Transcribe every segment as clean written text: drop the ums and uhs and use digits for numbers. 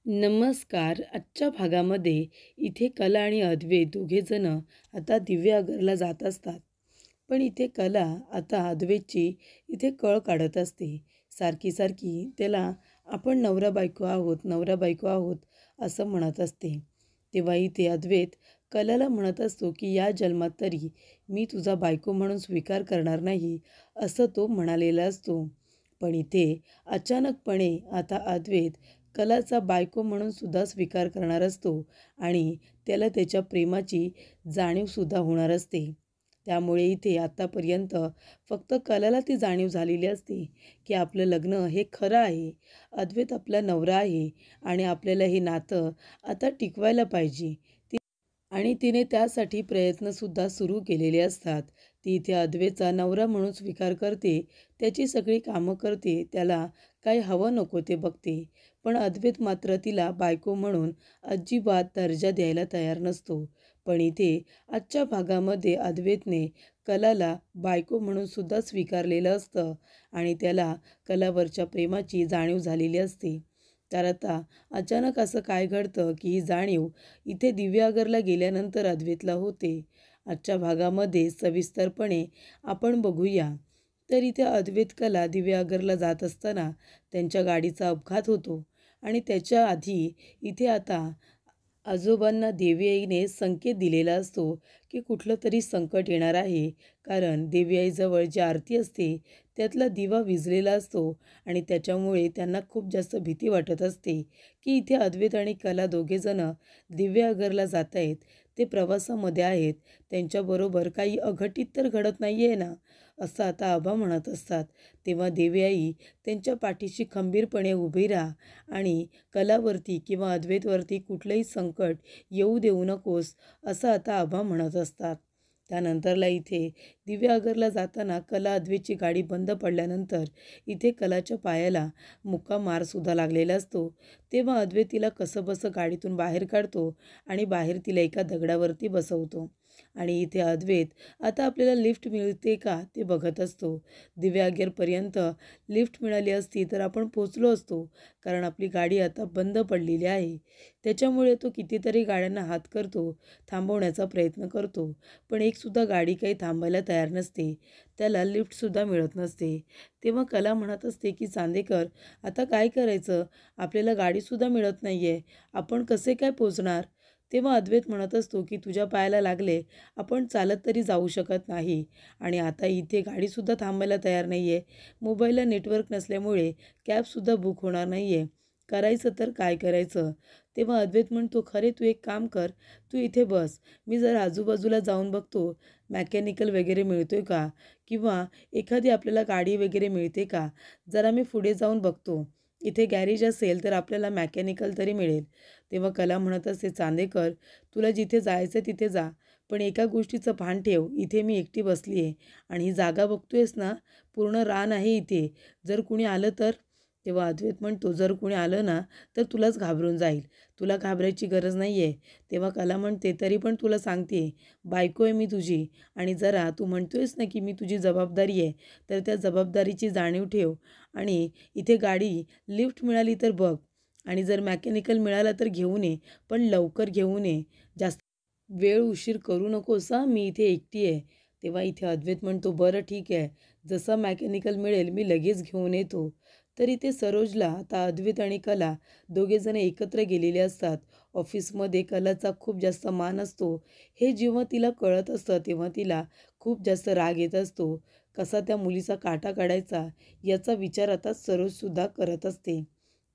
नमस्कार. आजच्या भागामध्ये इथे कला आणि अद्वैत दोघेजण आता दिव्यागरला जात असतात. पण इथे कला आता अद्वैतची इथे कळ काढत असते. सारखी सारखी त्याला आपण नवरा बायको आहोत, नवरा बायको आहोत असं म्हणत असते. तेव्हा इथे अद्वैत कलाला म्हणत असतो की या जन्मात तरी मी तुझा बायको म्हणून स्वीकार करणार नाही असं तो म्हणालेला असतो. पण इथे अचानकपणे आता अद्वैत कलाचा बायको म्हणून सुद्धा स्वीकार करणार असतो आणि त्याला त्याच्या प्रेमाची जाणीवसुद्धा होणार असते. त्यामुळे इथे आत्तापर्यंत फक्त कलाला ती जाणीव झालेली असते की आपलं लग्न हे खरं आहे, अद्वैत आपला नवरा आहे आणि आपल्याला हे नातं आता टिकवायला पाहिजे. आणि तिने त्यासाठी प्रयत्नसुद्धा सुरू केलेले असतात. ती इथे अद्वैतचा नवरा म्हणून स्वीकार करते, त्याची सगळी कामं करते, त्याला काही हवं नको ते बघते. पण अद्वैत मात्र तिला बायको म्हणून अजिबात दर्जा द्यायला तयार नसतो. पण इथे आजच्या भागामध्ये अद्वैतने कलाला बायको म्हणून सुद्धा स्वीकारलेलं असतं आणि त्याला कलावरच्या प्रेमाची जाणीव झालेली असते. तर आता अचानक असं काय घडतं की ही जाणीव इथे दिव्यागरला गेल्यानंतर अद्वैतला होते. आजच्या भागामध्ये सविस्तरपणे आपण बघूया. तर इथे अद्वैत कला दिव्यागरला जात असताना त्यांच्या गाडीचा अपघात होतो आणि त्याच्या आधी इथे आता आजोबांना देवी आईने संकेत दिलेला असतो की कुठलं तरी संकट येणार आहे. कारण देवी आईजवळ जी आरती असते त्यातला दिवा विझलेला असतो आणि त्याच्यामुळे त्यांना खूप जास्त भीती वाटत असते की इथे अद्वैत आणि कला दोघेजण दिव्यागरला जात आहेत. ते प्रवासामध्ये आहेत, त्यांच्याबरोबर काही अघटित तर घडत नाही आहे ना, असं आता आबा म्हणत असतात. तेव्हा देवी आई त्यांच्या पाठीशी खंबीरपणे उभी राहा आणि कलावरती किंवा अद्वैतवरती कुठलंही संकट येऊ देऊ नकोस असं आता आबा म्हणत असतात. त्यानंतरला इथे दिव्यागरला जाताना कला अद्वैतची गाडी बंद पडल्यानंतर इथे कलाच्या पायाला मुक्का मारसुद्धा लागलेला असतो. तेव्हा अद्वैत तिला कसंबसं गाडीतून बाहेर काढतो आणि बाहेर तिला एका दगडावरती बसवतो. आणि इथे अद्वैत आता आपल्याला लिफ्ट मिळते का ते बघत असतो. दिव्यागरपर्यंत लिफ्ट मिळाली असती तर आपण पोचलो असतो, कारण आपली गाडी आता बंद पडलेली आहे. त्याच्यामुळे तो कितीतरी गाड्यांना हात करतो, थांबवण्याचा प्रयत्न करतो. पण एकसुद्धा गाडी काही थांबायला तयार नसते, त्याला लिफ्टसुद्धा मिळत नसते. तेव्हा कला म्हणत असते की चांदेकर, आता काय करायचं, आपल्याला गाडीसुद्धा मिळत नाही आहे, आपण कसे काय पोचणार. तेव्हा अद्वैत म्हणत असतो की तुझ्या पायाला लागले, आपण चालत तरी जाऊ शकत नाही आणि आता इथे गाडीसुद्धा थांबायला तयार नाही आहे. मोबाईलला नेटवर्क नसल्यामुळे कॅबसुद्धा बुक होणार नाही आहे, करायचं तर काय करायचं. तेव्हा अद्वैत म्हणतो, खरे तू एक काम कर, तू इथे बस, मी जर आजूबाजूला जाऊन बघतो मॅकॅनिकल वगैरे मिळतोय का किंवा एखादी आपल्याला गाडी वगैरे मिळते का, जरा मी पुढे जाऊन बघतो, इथे गॅरेज असेल तर आपल्याला मॅकॅनिकल तरी मिळेल. तेव्हा कला म्हणत असते, चांदेकर तुला जिथे जायचं तिथे जा, पण एका गोष्टीचं भान ठेव, इथे मी एकटी बसली आहे आणि ही जागा बघतोयस ना, पूर्ण रान आहे इथे, जर कुणी आलं तर. तेव्हा अद्वैत म्हणतो, जर कुणी आलं ना तर तुलाच घाबरून जाईल, तुला घाबरायची गरज नाही आहे. तेव्हा कला म्हणते, तरी पण तुला सांगते, बायको आहे मी तुझी आणि जरा तू म्हणतोयस ना की मी तुझी जबाबदारी आहे, तर त्या जबाबदारीची जाणीव ठेव आणि इथे गाडी लिफ्ट मिळाली तर बघ आणि जर मेकॅनिकल मिळाला तर घेऊन ये, पण लवकर घेऊन ये, जास्त वेळ उशीर करू नकोस हां, मी इथे एकटी आहे. तेव्हा इथे अद्वैत म्हणतो, बरं ठीक आहे, जसं मेकॅनिकल मिळेल मी लगेच घेऊन येतो. तर इथे सरोजला आता अद्वैत आणि कला दोघेजण एकत्र गेलेले असतात. ऑफिसमध्ये कलाचा खूप जास्त मान असतो. हे जेव्हा तिला कळत असतं तेव्हा तिला खूप जास्त राग येत असतो. कसा त्या मुलीचा काटा काढायचा याचा विचार आता सरोजसुद्धा करत असते.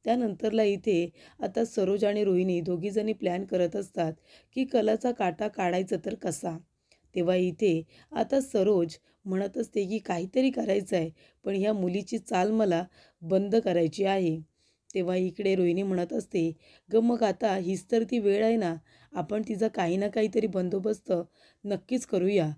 त्यानंतरला इथे आता सरोज आणि रोहिणी दोघीजणी प्लॅन करत असतात की कलाचा काटा काढायचा तर कसा. तेव्हा इथे आता सरोज म्हणत असते की काहीतरी करायचं आहे, पण ह्या मुलीची चाल मला बंद करायची आहे. तेव्हा इकडे रोहिणी म्हणत असते, गं मग आता हीच तर ती वेळ आहे ना, आपण तिचा काही ना काहीतरी बंदोबस्त नक्कीच करूया.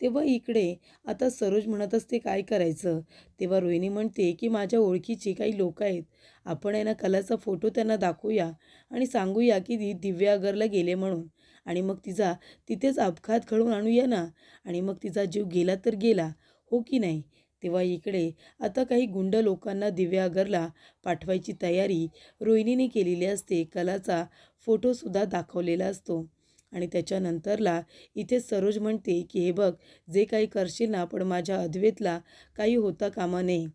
तेव्हा इकडे आता सरोज म्हणत असते, काय करायचं. तेव्हा रोहिणी म्हणते की माझ्या ओळखीची काही लोक आहेत, आपण आहे ना कलाचा फोटो त्यांना दाखवूया आणि सांगूया की ती दिव्यागरला गेले म्हणून, आणि मग तिचा तिथेच अपघात घडवून आणूया ना, आणि मग तिचा जीव गेला तर गेला, हो की नाही. तेव्हा इकडे आता काही गुंड लोकांना दिव्यागरला पाठवायची तयारी रोहिणीने केलेली असते. कलाचा फोटोसुद्धा दाखवलेला असतो आणि त्याच्यानंतरला इथे सरोज म्हणते की हे बघ, जे काही करशील ना, पण माझ्या अद्वैतला काही होता कामा नये.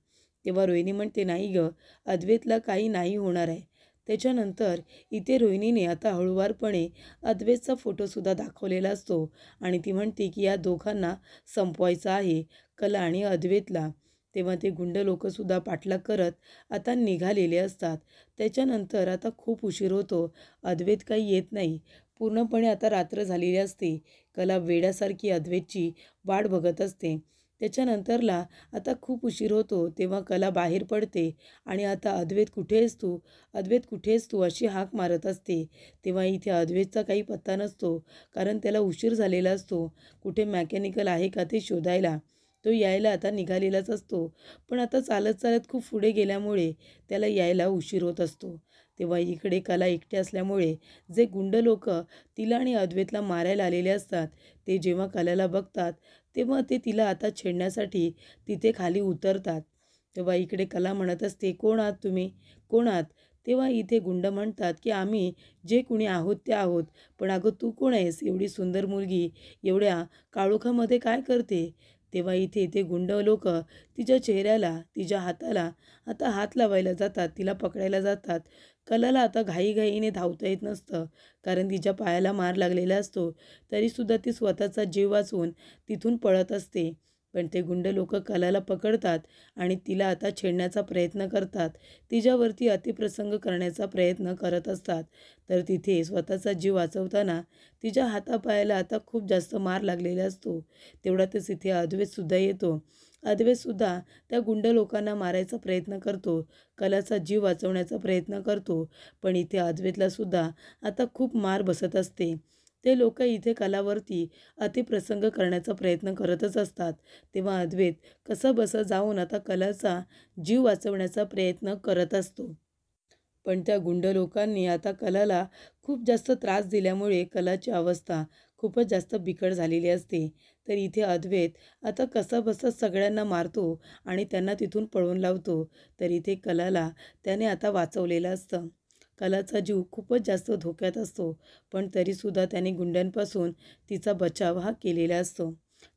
तेव्हा रोहिणी म्हणते नाही गं, अद्वैतला काही नाही होणार आहे. त्याच्यानंतर इथे रोहिणीने आता हळूवारपणे अद्वैतचा फोटोसुद्धा दाखवलेला असतो आणि ती म्हणते की या दोघांना संपवायचं आहे, कला आणि अद्वैतला. तेव्हा ते गुंड लोकंसुद्धा पाठलाग करत आता निघालेले असतात. त्याच्यानंतर आता खूप उशीर होतो. अद्वैत काही येत नाही. पूर्णपणे आता रात्र झालेली असते. कला वेड्यासारखी अद्वैतची वाट बघत असते. त्याच्यानंतरला आता खूप उशीर होतो. तेव्हा कला बाहेर पडते आणि आता अद्वैत कुठे आहेस तू? अद्वैत कुठे आहेस तू? अशी हाक मारत असते. तेव्हा इथे अद्वैतचा काही पत्ता नसतो, कारण त्याला उशीर झालेला असतो. कुठे मेकॅनिकल आहे का ते शोधायला तो यायला आता निघालेलाच असतो. पण आता चालत चालत खूप पुढे गेल्यामुळे त्याला यायला उशीर होत असतो. तेव्हा इकडे कला एकटी असल्यामुळे जे गुंड लोक तिला आणि अद्वैतला मारायला आलेले असतात, ते जेव्हा कलाला बघतात तेव्हा ते तिला आता छेडण्यासाठी तिथे खाली उतरतात. तेव्हा इकडे कला म्हणत असते, कोण आहात तुम्ही? कोण आहात? तेव्हा इथे गुंड म्हणतात की आम्ही जे कुणी आहोत ते आहोत. पण अगं तू कोण आहेस? एवढी सुंदर मुलगी एवढ्या काळोखामध्ये काय करते? तेव्हा इथे ते गुंड लोक तिच्या चेहऱ्याला, तिच्या हाताला आता हात लावायला जातात, तिला पकडायला जातात. कलाला आता घाईघाईने धावता येत नसतं, कारण तिच्या पायाला मार लागलेला असतो. तरीसुद्धा ती स्वतःचा जीव वाचवून तिथून पळत असते. पण ते गुंड लोक कलाला पकडतात आणि तिला आता छेडण्याचा प्रयत्न करतात. तिच्यावरती अतिप्रसंग करण्याचा प्रयत्न करत असतात. तर तिथे स्वतःचा जीव वाचवताना तिच्या हातापायाला आता खूप जास्त मार लागलेला असतो. तेवढ्यातच इथे अद्वैतसुद्धा येतो. अद्वैतसुद्धा त्या गुंड लोकांना मारायचा प्रयत्न करतो. कलाचा जीव वाचवण्याचा प्रयत्न करतो. पण इथे अद्वैतलासुद्धा आता खूप मार बसत असते. ते लोक इथे कलावरती अतिप्रसंग करण्याचा प्रयत्न करतच असतात. तेव्हा अद्वैत कसंबसं जाऊन आता कलाचा जीव वाचवण्याचा प्रयत्न करत असतो. पण त्या गुंड लोकांनी आता कलाला खूप जास्त त्रास दिल्यामुळे कलाची अवस्था खूपच जास्त बिकट झालेली असते. तर इथे अद्वैत आता कसाबसा सगळ्यांना मारतो आणि त्यांना तिथून पळवून लावतो. तर इथे कलाला त्याने आता वाचवलेलं असतं. कलाचा जीव खूपच जास्त धोक्यात असतो, पण तरीसुद्धा त्याने गुंड्यांपासून तिचा बचाव हा केलेला असतो.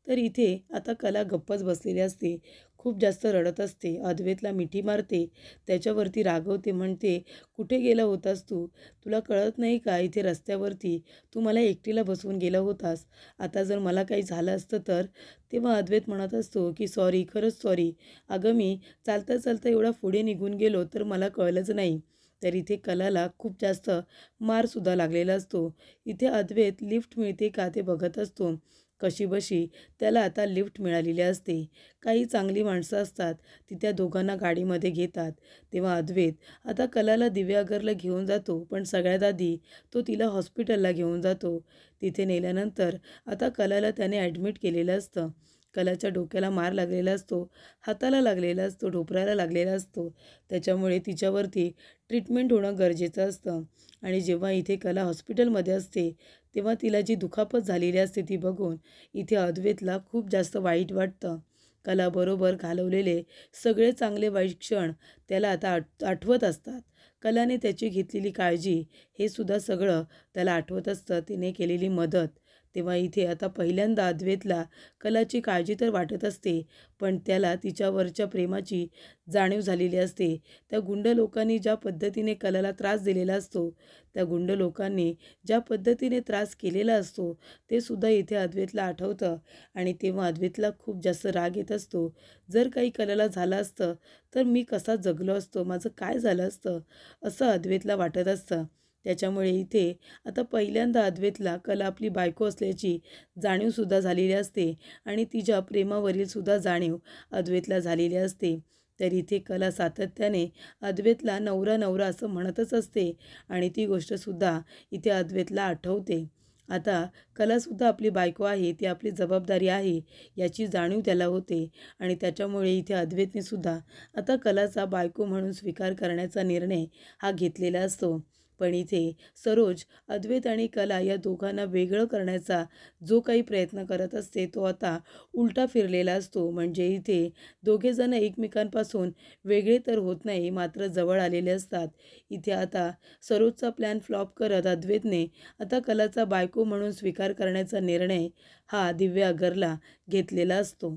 तर इथे आता कला गप्पच बसलेली असते. खूप जास्त रडत असते. अद्वैतला मिठी मारते, त्याच्यावरती रागवते, म्हणते कुठे गेला होतास तू? तुला कळत नाही का, इथे रस्त्यावरती तू मला एकटीला बसवून गेला होतास. आता जर मला काही झालं असतं तर? तेव्हा अद्वैत म्हणत असतो की सॉरी, खरंच सॉरी. अगं मी चालता चालता एवढा पुढे निघून गेलो तर मला कळलंच नाही. तर इथे कलाला खूप जास्त मारसुद्धा लागलेला असतो. इथे अद्वैत लिफ्ट मिळते का ते बघत असतो. कशीबशी त्याला आता लिफ्ट मिळालेली असते. काही चांगली माणसं असतात, ती त्या दोघांना गाडीमध्ये घेतात. तेव्हा अद्वैत आता कलाला दिव्यागरला घेऊन जातो, पण सगळ्यात आधी तो तिला हॉस्पिटलला घेऊन जातो. तिथे नेल्यानंतर आता कलाला त्याने ॲडमिट केलेलं असतं. कलाच्या डोक्याला मार लागलेला असतो, हाताला लागलेला असतो, ढोपराला लागलेला असतो. त्याच्यामुळे तिच्यावरती ट्रीटमेंट होणं गरजेचं असतं. आणि जेव्हा इथे कला हॉस्पिटलमध्ये असते, तेव्हा तिला जी दुखापत झालेली असते ती बघून इथे अद्वैतला खूप जास्त वाईट वाटतं. कलाबरोबर घालवलेले सगळे चांगले वाईट क्षण त्याला आता आठवत असतात. कलाने त्याची घेतलेली काळजी हे सुद्धा सगळं त्याला आठवत असतं, तिने केलेली मदत. तेव्हा इथे आता पहिल्यांदा अद्वैतला कलाची काळजी तर वाटत असते, पण त्याला तिच्यावरच्या प्रेमाची जाणीव झालेली असते. त्या गुंड लोकांनी ज्या पद्धतीने कलाला त्रास दिलेला असतो, त्या गुंड लोकांनी ज्या पद्धतीने त्रास केलेला असतो, ते सुद्धा इथे अद्वैतला आठवतं आणि तेव्हा अद्वैतला खूप जास्त राग येत असतो. जर काही कलाला झालं असतं तर मी कसा जगलो असतो, माझं काय झालं असतं, असं अद्वैतला वाटत असतं. त्याच्यामुळे इथे आता पहिल्यांदा अद्वैतला कला आपली बायको असल्याची जाणीवसुद्धा झालेली असते आणि तिच्या प्रेमावरील सुद्धा जाणीव अद्वैतला झालेली असते. तर इथे कला सातत्याने अद्वैतला नवरा नवरा असं म्हणतच असते आणि ती गोष्टसुद्धा इथे अद्वैतला आठवते. आता कलासुद्धा आपली बायको आहे, ती आपली जबाबदारी आहे याची जाणीव त्याला होते आणि त्याच्यामुळे इथे अद्वैतने सुद्धा आता कलाचा बायको म्हणून स्वीकार करण्याचा निर्णय हा घेतलेला असतो. पण इथे सरोज, अद्वैत आणि कला या दोघांना वेगळं करण्याचा जो काही प्रयत्न करत असते तो आता उलटा फिरलेला असतो. म्हणजे इथे दोघेजण एकमेकांपासून वेगळे तर होत नाही, मात्र जवळ आलेले असतात. इथे आता सरोजचा प्लॅन फ्लॉप करत अद्वैतने आता कलाचा बायको म्हणून स्वीकार करण्याचा निर्णय हा दिव्या अगरला घेतलेला असतो.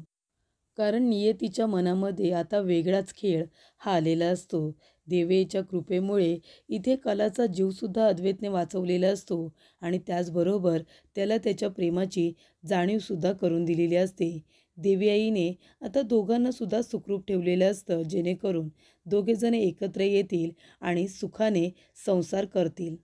कारण नियतीच्या मनामध्ये आता वेगळाच खेळ हा आलेला असतो. देवीच्या कृपेमुळे इथे कलाचा जीवसुद्धा अद्वैतने वाचवलेला असतो आणि त्याचबरोबर त्याला त्याच्या प्रेमाची जाणीवसुद्धा करून दिलेली असते. देवी आईने आता दोघांना सुद्धा सुखरूप ठेवलेलं असतं, जेणेकरून दोघेजण एकत्र येतील आणि सुखाने संसार करतील.